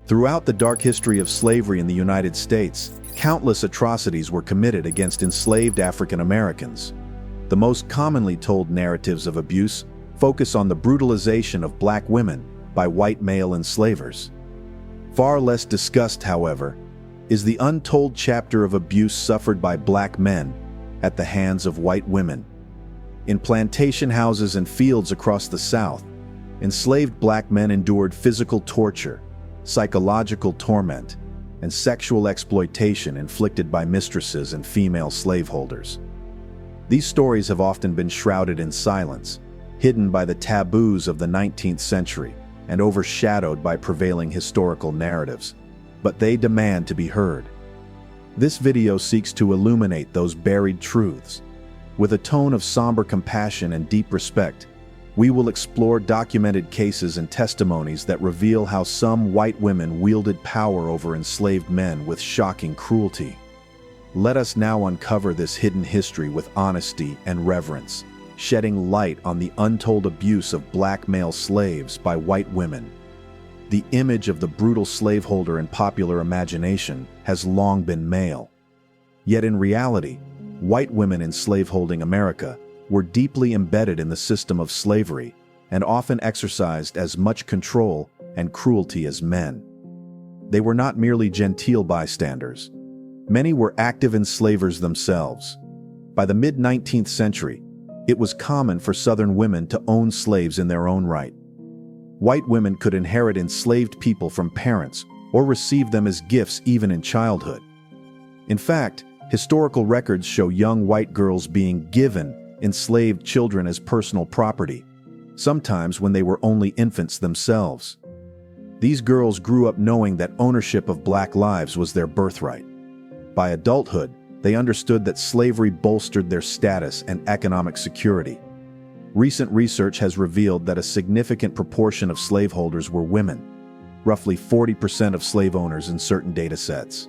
Throughout the dark history of slavery in the United States, countless atrocities were committed against enslaved African Americans. The most commonly told narratives of abuse focus on the brutalization of black women by white male enslavers. Far less discussed, however, is the untold chapter of abuse suffered by black men at the hands of white women. In plantation houses and fields across the South, enslaved black men endured physical torture, psychological torment, and sexual exploitation inflicted by mistresses and female slaveholders. These stories have often been shrouded in silence, hidden by the taboos of the 19th century, and overshadowed by prevailing historical narratives, but they demand to be heard. This video seeks to illuminate those buried truths. With a tone of somber compassion and deep respect, we will explore documented cases and testimonies that reveal how some white women wielded power over enslaved men with shocking cruelty. Let us now uncover this hidden history with honesty and reverence, shedding light on the untold abuse of black male slaves by white women. The image of the brutal slaveholder in popular imagination has long been male. Yet in reality, white women in slaveholding America were deeply embedded in the system of slavery and often exercised as much control and cruelty as men. They were not merely genteel bystanders. Many were active enslavers themselves. By the mid-19th century, it was common for Southern women to own slaves in their own right. White women could inherit enslaved people from parents or receive them as gifts even in childhood. In fact, historical records show young white girls being given enslaved children as personal property, sometimes when they were only infants themselves. These girls grew up knowing that ownership of black lives was their birthright. By adulthood, they understood that slavery bolstered their status and economic security. Recent research has revealed that a significant proportion of slaveholders were women, roughly 40% of slave owners in certain data sets.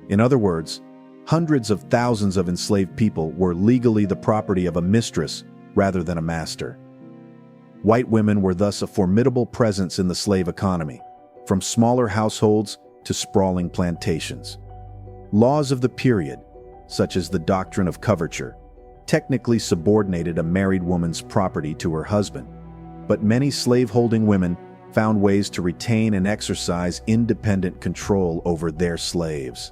In other words, hundreds of thousands of enslaved people were legally the property of a mistress rather than a master. White women were thus a formidable presence in the slave economy, from smaller households to sprawling plantations. Laws of the period, such as the doctrine of coverture, technically subordinated a married woman's property to her husband, but many slaveholding women found ways to retain and exercise independent control over their slaves.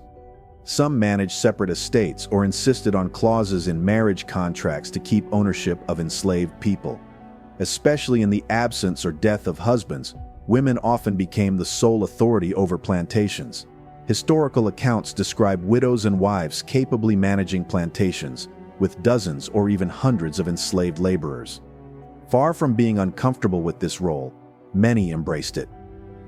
Some managed separate estates or insisted on clauses in marriage contracts to keep ownership of enslaved people. Especially in the absence or death of husbands, women often became the sole authority over plantations. Historical accounts describe widows and wives capably managing plantations, with dozens or even hundreds of enslaved laborers. Far from being uncomfortable with this role, many embraced it.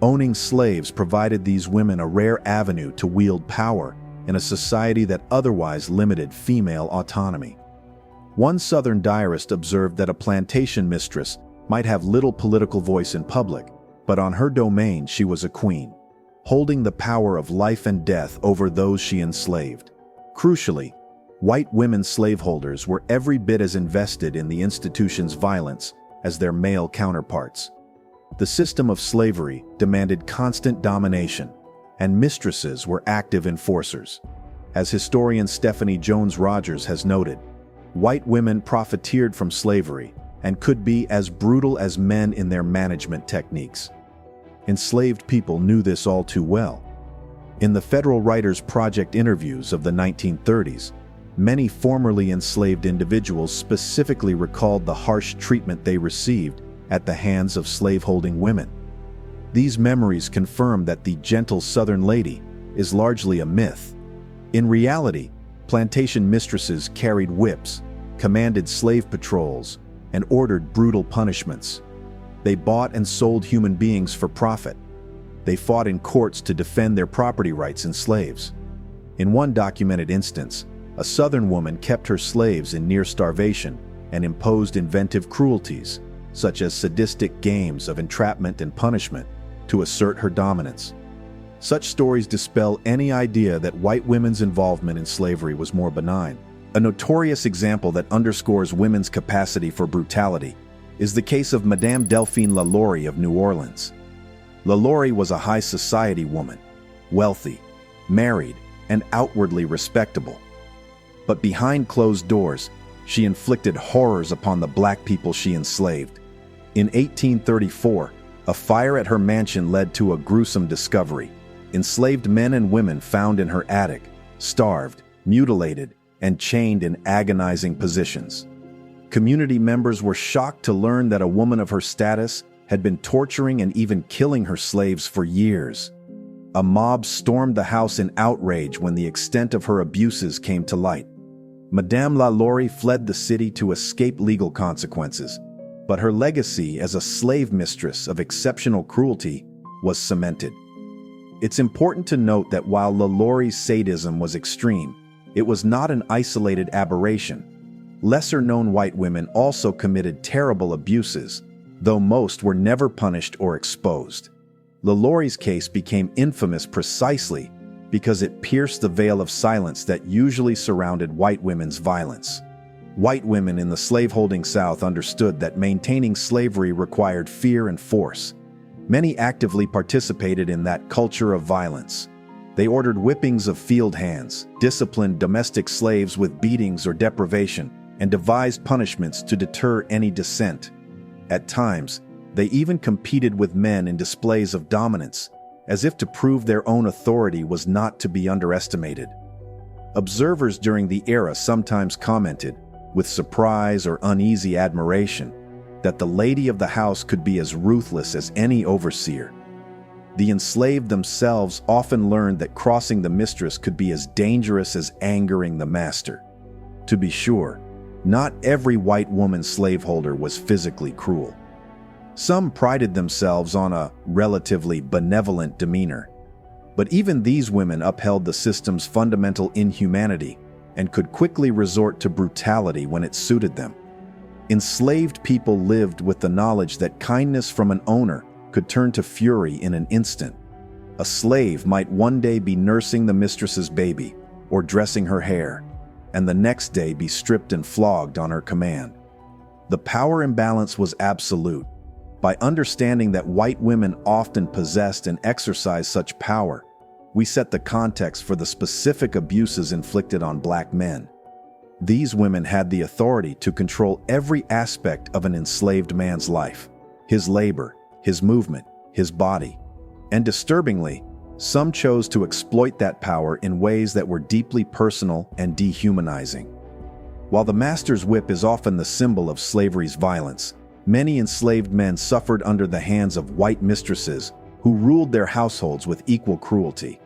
Owning slaves provided these women a rare avenue to wield power in a society that otherwise limited female autonomy. One Southern diarist observed that a plantation mistress might have little political voice in public, but on her domain she was a queen, holding the power of life and death over those she enslaved. Crucially, white women slaveholders were every bit as invested in the institution's violence as their male counterparts. The system of slavery demanded constant domination, and mistresses were active enforcers. As historian Stephanie Jones Rogers has noted, white women profiteered from slavery and could be as brutal as men in their management techniques. Enslaved people knew this all too well. In the Federal Writers Project interviews of the 1930s, many formerly enslaved individuals specifically recalled the harsh treatment they received at the hands of slaveholding women. These memories confirm that the gentle Southern lady is largely a myth. In reality, plantation mistresses carried whips, commanded slave patrols, and ordered brutal punishments. They bought and sold human beings for profit. They fought in courts to defend their property rights in slaves. In one documented instance, a Southern woman kept her slaves in near starvation and imposed inventive cruelties, such as sadistic games of entrapment and punishment, to assert her dominance. Such stories dispel any idea that white women's involvement in slavery was more benign. A notorious example that underscores women's capacity for brutality is the case of Madame Delphine LaLaurie of New Orleans. LaLaurie was a high society woman, wealthy, married, and outwardly respectable. But behind closed doors, she inflicted horrors upon the black people she enslaved. In 1834, a fire at her mansion led to a gruesome discovery. Enslaved men and women found in her attic, starved, mutilated, and chained in agonizing positions. Community members were shocked to learn that a woman of her status had been torturing and even killing her slaves for years. A mob stormed the house in outrage when the extent of her abuses came to light. Madame LaLaurie fled the city to escape legal consequences, but her legacy as a slave mistress of exceptional cruelty was cemented. It's important to note that while LaLaurie's sadism was extreme, it was not an isolated aberration. Lesser-known white women also committed terrible abuses, though most were never punished or exposed. LaLaurie's case became infamous precisely because it pierced the veil of silence that usually surrounded white women's violence. White women in the slaveholding South understood that maintaining slavery required fear and force. Many actively participated in that culture of violence. They ordered whippings of field hands, disciplined domestic slaves with beatings or deprivation, and devised punishments to deter any dissent. At times, they even competed with men in displays of dominance, as if to prove their own authority was not to be underestimated. Observers during the era sometimes commented, with surprise or uneasy admiration, that the lady of the house could be as ruthless as any overseer. The enslaved themselves often learned that crossing the mistress could be as dangerous as angering the master. To be sure, not every white woman slaveholder was physically cruel. Some prided themselves on a relatively benevolent demeanor. But even these women upheld the system's fundamental inhumanity and could quickly resort to brutality when it suited them. Enslaved people lived with the knowledge that kindness from an owner could turn to fury in an instant. A slave might one day be nursing the mistress's baby or dressing her hair, and the next day be stripped and flogged on her command. The power imbalance was absolute. By understanding that white women often possessed and exercised such power, we set the context for the specific abuses inflicted on black men. These women had the authority to control every aspect of an enslaved man's life: his labor, his movement, his body. And disturbingly, some chose to exploit that power in ways that were deeply personal and dehumanizing. While the master's whip is often the symbol of slavery's violence, many enslaved men suffered under the hands of white mistresses who ruled their households with equal cruelty.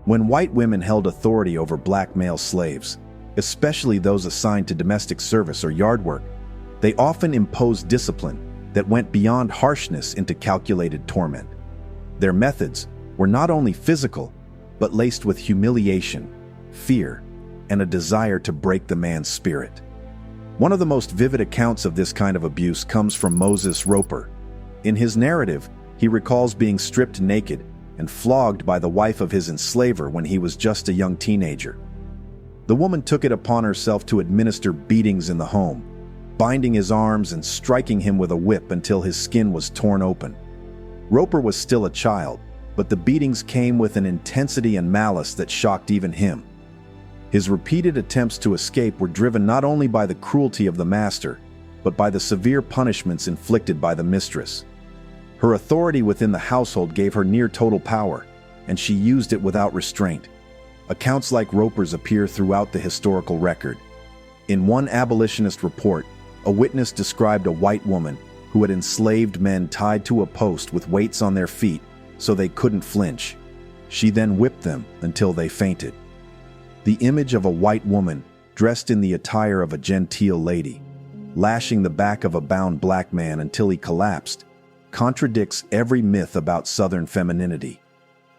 When white women held authority over black male slaves, especially those assigned to domestic service or yard work, they often imposed discipline that went beyond harshness into calculated torment. Their methods were not only physical, but laced with humiliation, fear, and a desire to break the man's spirit. One of the most vivid accounts of this kind of abuse comes from Moses Roper. In his narrative, he recalls being stripped naked and flogged by the wife of his enslaver when he was just a young teenager. The woman took it upon herself to administer beatings in the home, binding his arms and striking him with a whip until his skin was torn open. Roper was still a child, but the beatings came with an intensity and malice that shocked even him. His repeated attempts to escape were driven not only by the cruelty of the master, but by the severe punishments inflicted by the mistress. Her authority within the household gave her near total power, and she used it without restraint. Accounts like Roper's appear throughout the historical record. In one abolitionist report, a witness described a white woman who had enslaved men tied to a post with weights on their feet so they couldn't flinch. She then whipped them until they fainted. The image of a white woman dressed in the attire of a genteel lady, lashing the back of a bound black man until he collapsed, contradicts every myth about Southern femininity.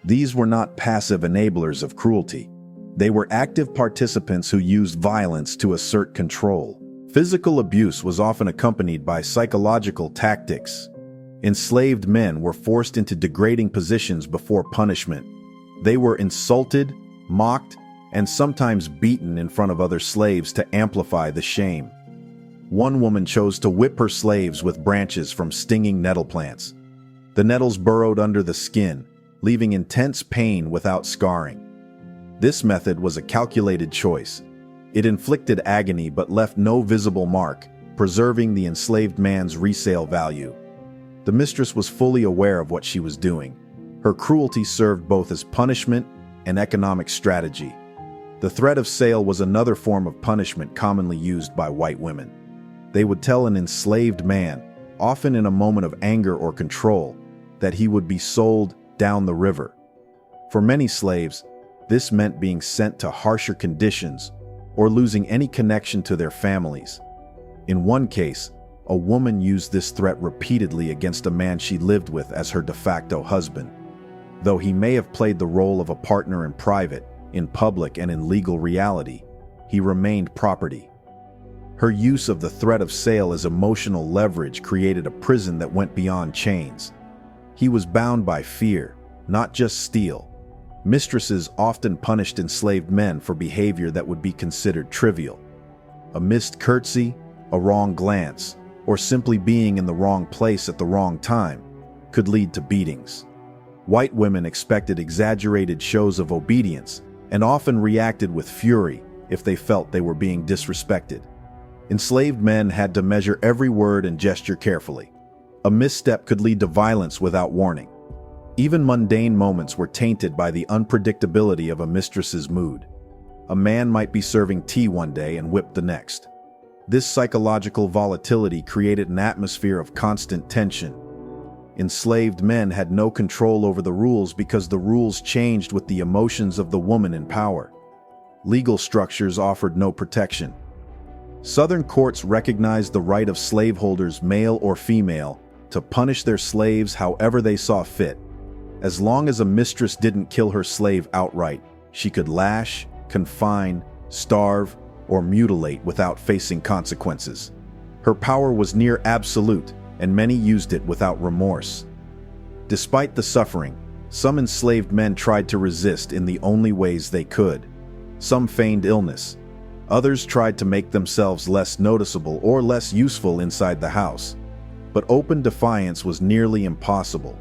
These were not passive enablers of cruelty. They were active participants who used violence to assert control. Physical abuse was often accompanied by psychological tactics. Enslaved men were forced into degrading positions before punishment. They were insulted, mocked, and sometimes beaten in front of other slaves to amplify the shame. One woman chose to whip her slaves with branches from stinging nettle plants. The nettles burrowed under the skin, leaving intense pain without scarring. This method was a calculated choice. It inflicted agony but left no visible mark, preserving the enslaved man's resale value. The mistress was fully aware of what she was doing. Her cruelty served both as punishment and economic strategy. The threat of sale was another form of punishment commonly used by white women. They would tell an enslaved man, often in a moment of anger or control, that he would be sold down the river. For many slaves, this meant being sent to harsher conditions or losing any connection to their families. In one case, a woman used this threat repeatedly against a man she lived with as her de facto husband. Though he may have played the role of a partner in private, in public, and in legal reality, he remained property. Her use of the threat of sale as emotional leverage created a prison that went beyond chains. He was bound by fear, not just steel. Mistresses often punished enslaved men for behavior that would be considered trivial. A missed curtsy, a wrong glance, or simply being in the wrong place at the wrong time could lead to beatings. White women expected exaggerated shows of obedience and often reacted with fury if they felt they were being disrespected. Enslaved men had to measure every word and gesture carefully. A misstep could lead to violence without warning. Even mundane moments were tainted by the unpredictability of a mistress's mood. A man might be serving tea one day and whipped the next. This psychological volatility created an atmosphere of constant tension. Enslaved men had no control over the rules because the rules changed with the emotions of the woman in power. Legal structures offered no protection. Southern courts recognized the right of slaveholders, male or female, to punish their slaves however they saw fit. As long as a mistress didn't kill her slave outright, she could lash, confine, starve, or mutilate without facing consequences. Her power was near absolute, and many used it without remorse. Despite the suffering, some enslaved men tried to resist in the only ways they could. Some feigned illness. Others tried to make themselves less noticeable or less useful inside the house. But open defiance was nearly impossible.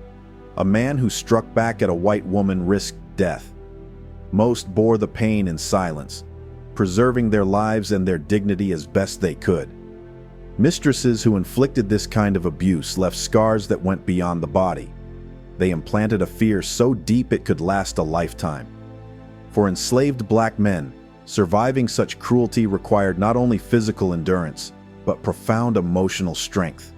A man who struck back at a white woman risked death. Most bore the pain in silence, preserving their lives and their dignity as best they could. Mistresses who inflicted this kind of abuse left scars that went beyond the body. They implanted a fear so deep it could last a lifetime. For enslaved black men, surviving such cruelty required not only physical endurance, but profound emotional strength.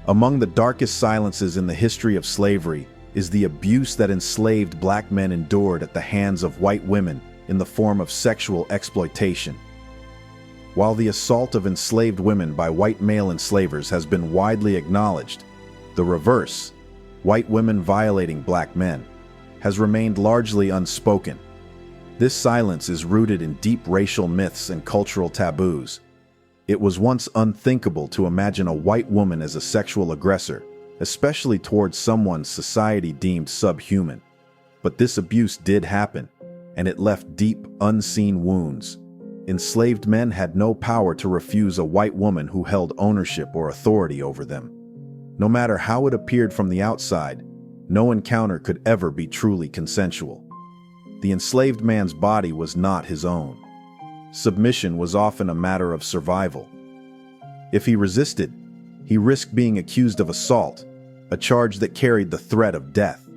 Among the darkest silences in the history of slavery is the abuse that enslaved black men endured at the hands of white women in the form of sexual exploitation. While the assault of enslaved women by white male enslavers has been widely acknowledged, the reverse, white women violating black men, has remained largely unspoken. This silence is rooted in deep racial myths and cultural taboos. It was once unthinkable to imagine a white woman as a sexual aggressor, especially towards someone society deemed subhuman. But this abuse did happen, and it left deep, unseen wounds. Enslaved men had no power to refuse a white woman who held ownership or authority over them. No matter how it appeared from the outside, no encounter could ever be truly consensual. The enslaved man's body was not his own. Submission was often a matter of survival. If he resisted, he risked being accused of assault, a charge that carried the threat of death.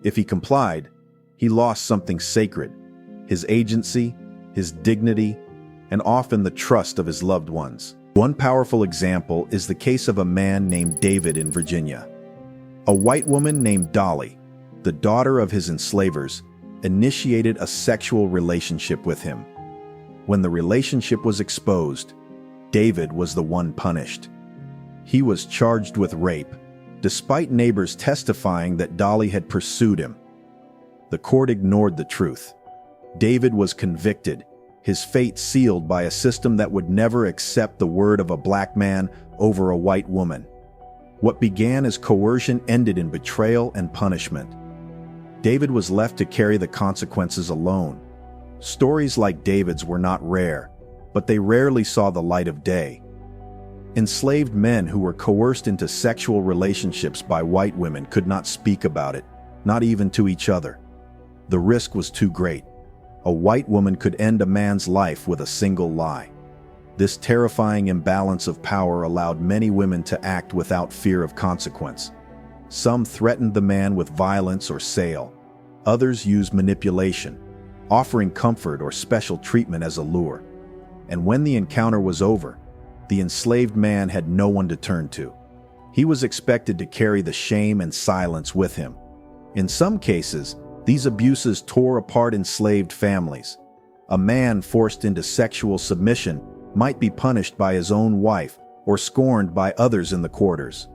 If he complied, he lost something sacred, his agency, his dignity, and often the trust of his loved ones. One powerful example is the case of a man named David in Virginia. A white woman named Dolly, the daughter of his enslavers, initiated a sexual relationship with him. When the relationship was exposed, David was the one punished. He was charged with rape, despite neighbors testifying that Dolly had pursued him. The court ignored the truth. David was convicted, his fate sealed by a system that would never accept the word of a black man over a white woman. What began as coercion ended in betrayal and punishment. David was left to carry the consequences alone. Stories like David's were not rare, but they rarely saw the light of day. Enslaved men who were coerced into sexual relationships by white women could not speak about it, not even to each other. The risk was too great. A white woman could end a man's life with a single lie. This terrifying imbalance of power allowed many women to act without fear of consequence. Some threatened the man with violence or sale. Others used manipulation, offering comfort or special treatment as a lure. And when the encounter was over, the enslaved man had no one to turn to. He was expected to carry the shame and silence with him. In some cases, these abuses tore apart enslaved families. A man forced into sexual submission might be punished by his own wife or scorned by others in the quarters.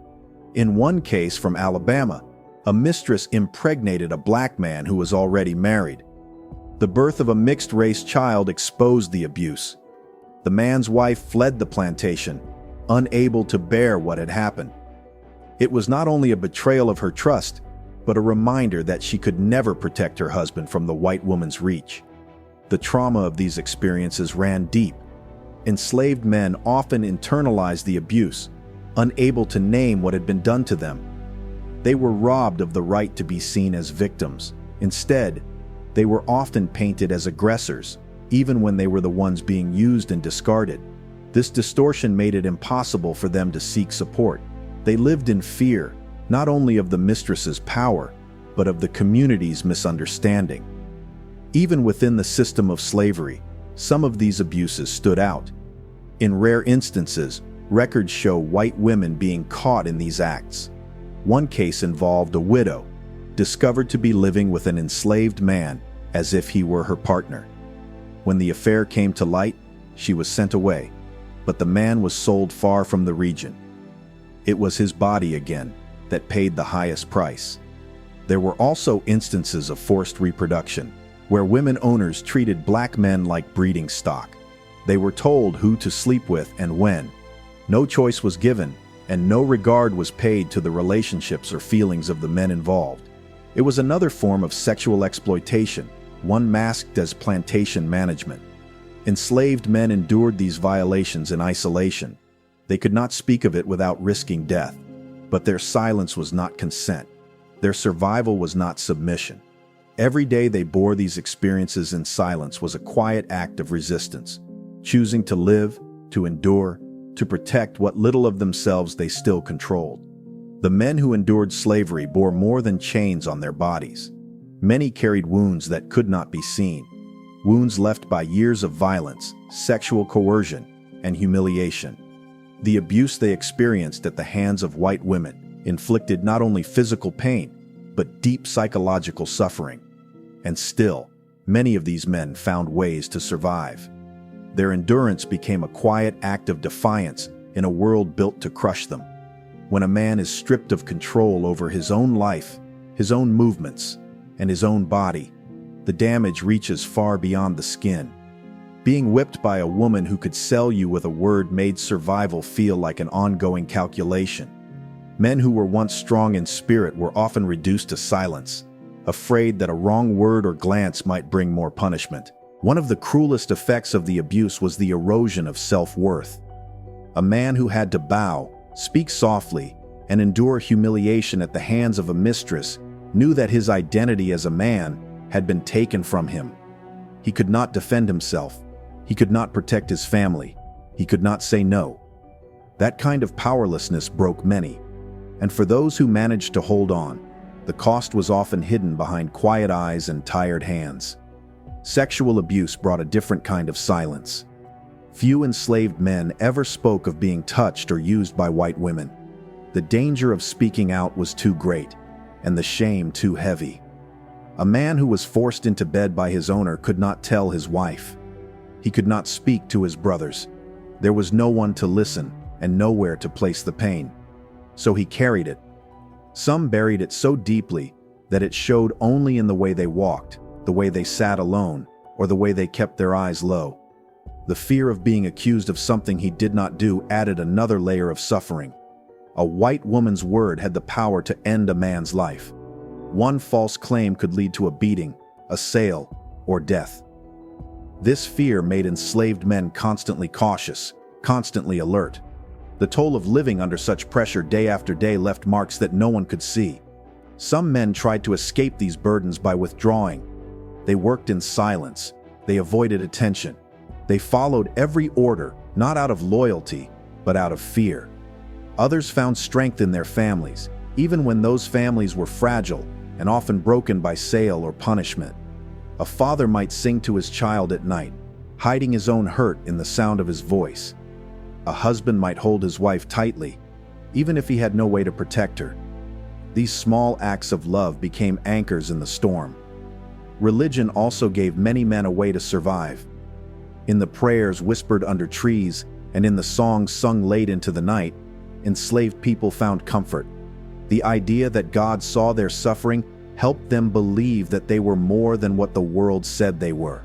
In one case from Alabama, a mistress impregnated a black man who was already married. The birth of a mixed-race child exposed the abuse. The man's wife fled the plantation, unable to bear what had happened. It was not only a betrayal of her trust, but a reminder that she could never protect her husband from the white woman's reach. The trauma of these experiences ran deep. Enslaved men often internalized the abuse, unable to name what had been done to them. They were robbed of the right to be seen as victims. Instead, they were often painted as aggressors, even when they were the ones being used and discarded. This distortion made it impossible for them to seek support. They lived in fear, not only of the mistress's power, but of the community's misunderstanding. Even within the system of slavery, some of these abuses stood out. In rare instances, records show white women being caught in these acts. One case involved a widow, discovered to be living with an enslaved man as if he were her partner. When the affair came to light, she was sent away, but the man was sold far from the region. It was his body again that paid the highest price. There were also instances of forced reproduction, where women owners treated black men like breeding stock. They were told who to sleep with and when. No choice was given, and no regard was paid to the relationships or feelings of the men involved. It was another form of sexual exploitation, one masked as plantation management. Enslaved men endured these violations in isolation. They could not speak of it without risking death. But their silence was not consent. Their survival was not submission. Every day they bore these experiences in silence was a quiet act of resistance, choosing to live, to endure, to protect what little of themselves they still controlled. The men who endured slavery bore more than chains on their bodies. Many carried wounds that could not be seen, wounds left by years of violence, sexual coercion, and humiliation. The abuse they experienced at the hands of white women inflicted not only physical pain, but deep psychological suffering. And still, many of these men found ways to survive. Their endurance became a quiet act of defiance in a world built to crush them. When a man is stripped of control over his own life, his own movements, and his own body, the damage reaches far beyond the skin. Being whipped by a woman who could sell you with a word made survival feel like an ongoing calculation. Men who were once strong in spirit were often reduced to silence, afraid that a wrong word or glance might bring more punishment. One of the cruelest effects of the abuse was the erosion of self-worth. A man who had to bow, speak softly, and endure humiliation at the hands of a mistress knew that his identity as a man had been taken from him. He could not defend himself. He could not protect his family. He could not say no. That kind of powerlessness broke many. And for those who managed to hold on, the cost was often hidden behind quiet eyes and tired hands. Sexual abuse brought a different kind of silence. Few enslaved men ever spoke of being touched or used by white women. The danger of speaking out was too great, and the shame too heavy. A man who was forced into bed by his owner could not tell his wife. He could not speak to his brothers. There was no one to listen and nowhere to place the pain. So he carried it. Some buried it so deeply that it showed only in the way they walked, the way they sat alone, or the way they kept their eyes low. The fear of being accused of something he did not do added another layer of suffering. A white woman's word had the power to end a man's life. One false claim could lead to a beating, a sale, or death. This fear made enslaved men constantly cautious, constantly alert. The toll of living under such pressure day after day left marks that no one could see. Some men tried to escape these burdens by withdrawing. They worked in silence. They avoided attention. They followed every order, not out of loyalty, but out of fear. Others found strength in their families, even when those families were fragile and often broken by sale or punishment. A father might sing to his child at night, hiding his own hurt in the sound of his voice. A husband might hold his wife tightly, even if he had no way to protect her. These small acts of love became anchors in the storm. Religion also gave many men a way to survive. In the prayers whispered under trees and in the songs sung late into the night, enslaved people found comfort. The idea that God saw their suffering helped them believe that they were more than what the world said they were.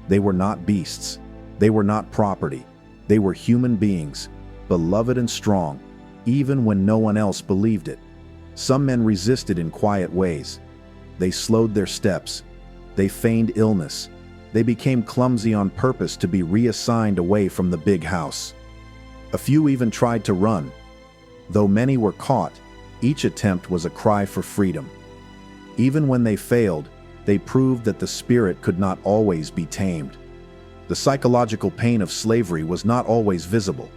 They were not beasts. They were not property. They were human beings, beloved and strong, even when no one else believed it. Some men resisted in quiet ways. They slowed their steps. They feigned illness. They became clumsy on purpose to be reassigned away from the big house. A few even tried to run. Though many were caught, each attempt was a cry for freedom. Even when they failed, they proved that the spirit could not always be tamed. The psychological pain of slavery was not always visible.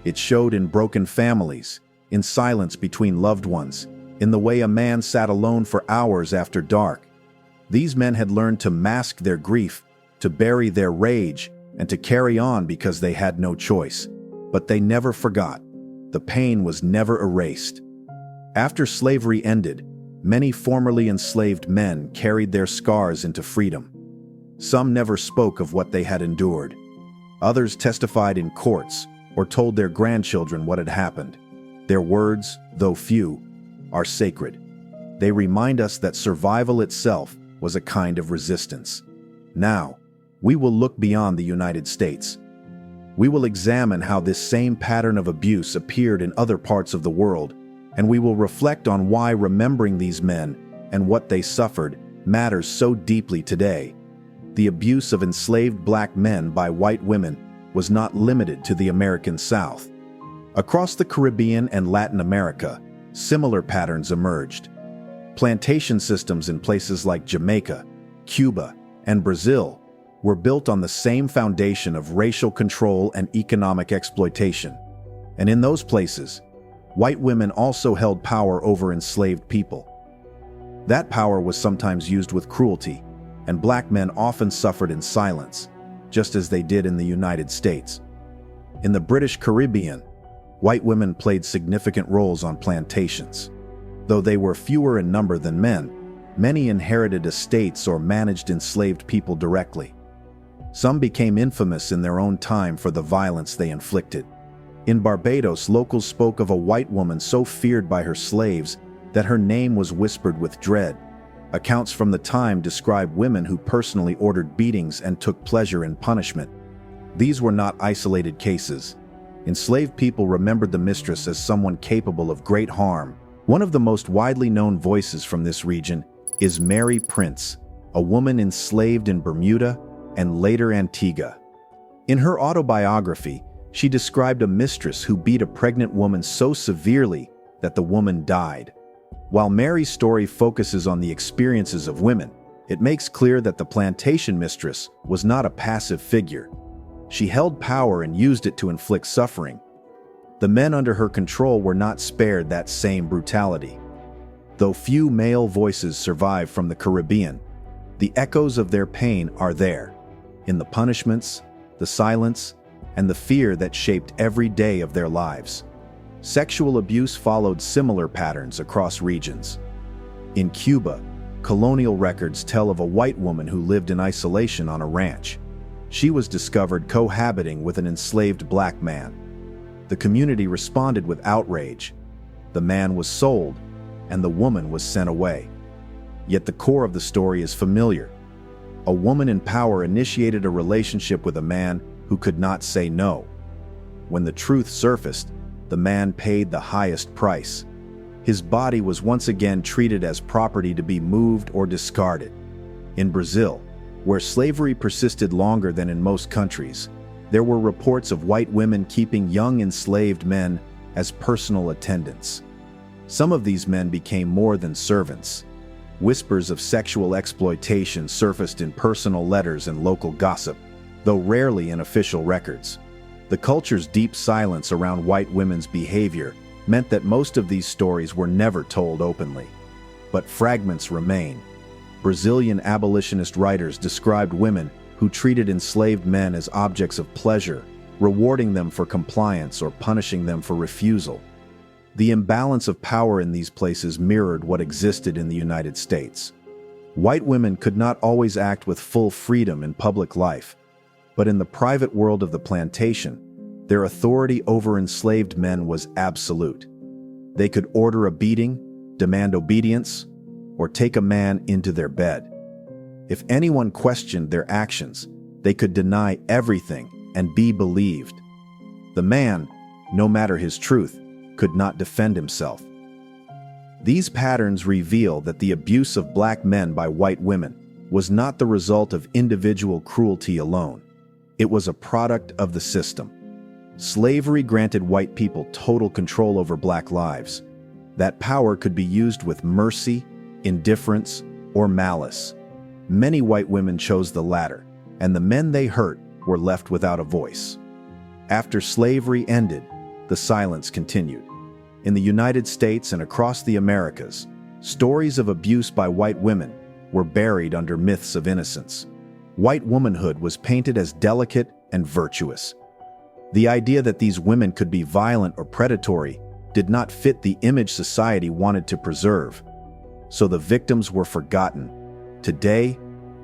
It showed in broken families, in silence between loved ones, in the way a man sat alone for hours after dark. These men had learned to mask their grief, to bury their rage, and to carry on because they had no choice. But they never forgot. The pain was never erased. After slavery ended, many formerly enslaved men carried their scars into freedom. Some never spoke of what they had endured. Others testified in courts or told their grandchildren what had happened. Their words, though few, are sacred. They remind us that survival itself was a kind of resistance. Now, we will look beyond the United States. We will examine how this same pattern of abuse appeared in other parts of the world, and we will reflect on why remembering these men and what they suffered matters so deeply today. The abuse of enslaved black men by white women was not limited to the American South. Across the Caribbean and Latin America, similar patterns emerged. Plantation systems in places like Jamaica, Cuba, and Brazil were built on the same foundation of racial control and economic exploitation. And in those places, white women also held power over enslaved people. That power was sometimes used with cruelty, and black men often suffered in silence, just as they did in the United States. In the British Caribbean, white women played significant roles on plantations. Though they were fewer in number than men, many inherited estates or managed enslaved people directly. Some became infamous in their own time for the violence they inflicted. In Barbados, locals spoke of a white woman so feared by her slaves that her name was whispered with dread. Accounts from the time describe women who personally ordered beatings and took pleasure in punishment. These were not isolated cases. Enslaved people remembered the mistress as someone capable of great harm. One of the most widely known voices from this region is Mary Prince, a woman enslaved in Bermuda and later Antigua. In her autobiography, she described a mistress who beat a pregnant woman so severely that the woman died. While Mary's story focuses on the experiences of women, it makes clear that the plantation mistress was not a passive figure. She held power and used it to inflict suffering. The men under her control were not spared that same brutality. Though few male voices survive from the Caribbean, the echoes of their pain are there, in the punishments, the silence, and the fear that shaped every day of their lives. Sexual abuse followed similar patterns across regions. In Cuba, colonial records tell of a white woman who lived in isolation on a ranch. She was discovered cohabiting with an enslaved black man. The community responded with outrage. The man was sold, and the woman was sent away. Yet the core of the story is familiar. A woman in power initiated a relationship with a man who could not say no. When the truth surfaced, the man paid the highest price. His body was once again treated as property to be moved or discarded. In Brazil, where slavery persisted longer than in most countries, There were reports of white women keeping young enslaved men as personal attendants. Some of these men became more than servants. Whispers of sexual exploitation surfaced in personal letters and local gossip, though rarely in official records. The culture's deep silence around white women's behavior meant that most of these stories were never told openly. But fragments remain. Brazilian abolitionist writers described women who treated enslaved men as objects of pleasure, rewarding them for compliance or punishing them for refusal. The imbalance of power in these places mirrored what existed in the United States. White women could not always act with full freedom in public life, but in the private world of the plantation, their authority over enslaved men was absolute. They could order a beating, demand obedience, or take a man into their bed. If anyone questioned their actions, they could deny everything and be believed. The man, no matter his truth, could not defend himself. These patterns reveal that the abuse of black men by white women was not the result of individual cruelty alone. It was a product of the system. Slavery granted white people total control over black lives. That power could be used with mercy, indifference, or malice. Many white women chose the latter, and the men they hurt were left without a voice. After slavery ended, the silence continued. In the United States and across the Americas, stories of abuse by white women were buried under myths of innocence. White womanhood was painted as delicate and virtuous. The idea that these women could be violent or predatory did not fit the image society wanted to preserve, so the victims were forgotten. Today,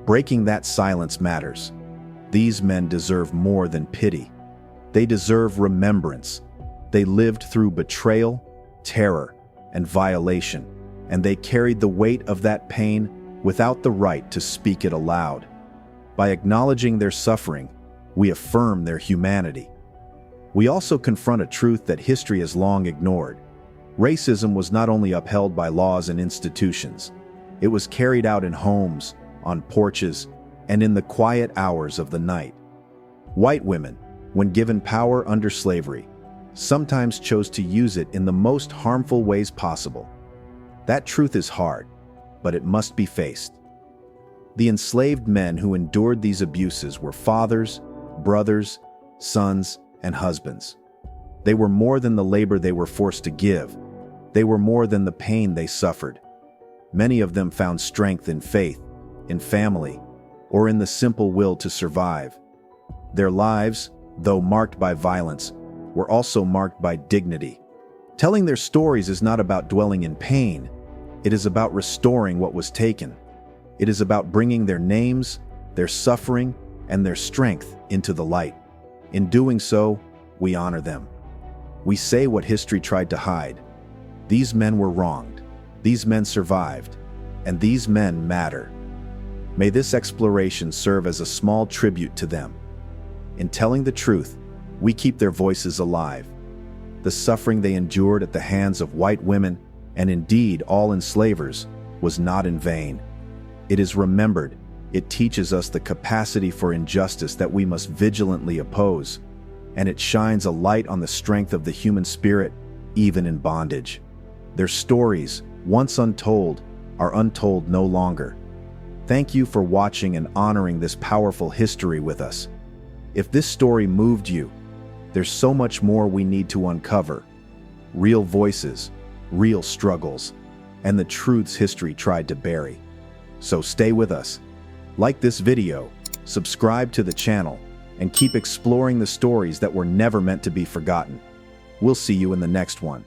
breaking that silence matters. These men deserve more than pity. They deserve remembrance. They lived through betrayal, terror, and violation, and they carried the weight of that pain without the right to speak it aloud. By acknowledging their suffering, we affirm their humanity. We also confront a truth that history has long ignored. Racism was not only upheld by laws and institutions, it was carried out in homes, on porches, and in the quiet hours of the night. White women, when given power under slavery, sometimes chose to use it in the most harmful ways possible. That truth is hard, but it must be faced. The enslaved men who endured these abuses were fathers, brothers, sons, and husbands. They were more than the labor they were forced to give. They were more than the pain they suffered. Many of them found strength in faith, in family, or in the simple will to survive. Their lives, though marked by violence, were also marked by dignity. Telling their stories is not about dwelling in pain. It is about restoring what was taken. It is about bringing their names, their suffering, and their strength into the light. In doing so, we honor them. We say what history tried to hide. These men were wronged. These men survived. And these men matter. May this exploration serve as a small tribute to them. In telling the truth, we keep their voices alive. The suffering they endured at the hands of white women, and indeed all enslavers, was not in vain. It is remembered. It teaches us the capacity for injustice that we must vigilantly oppose, and it shines a light on the strength of the human spirit, even in bondage. Their stories, once untold, are untold no longer. Thank you for watching and honoring this powerful history with us. If this story moved you, there's so much more we need to uncover. Real voices, real struggles, and the truths history tried to bury. So stay with us. Like this video, subscribe to the channel, and keep exploring the stories that were never meant to be forgotten. We'll see you in the next one.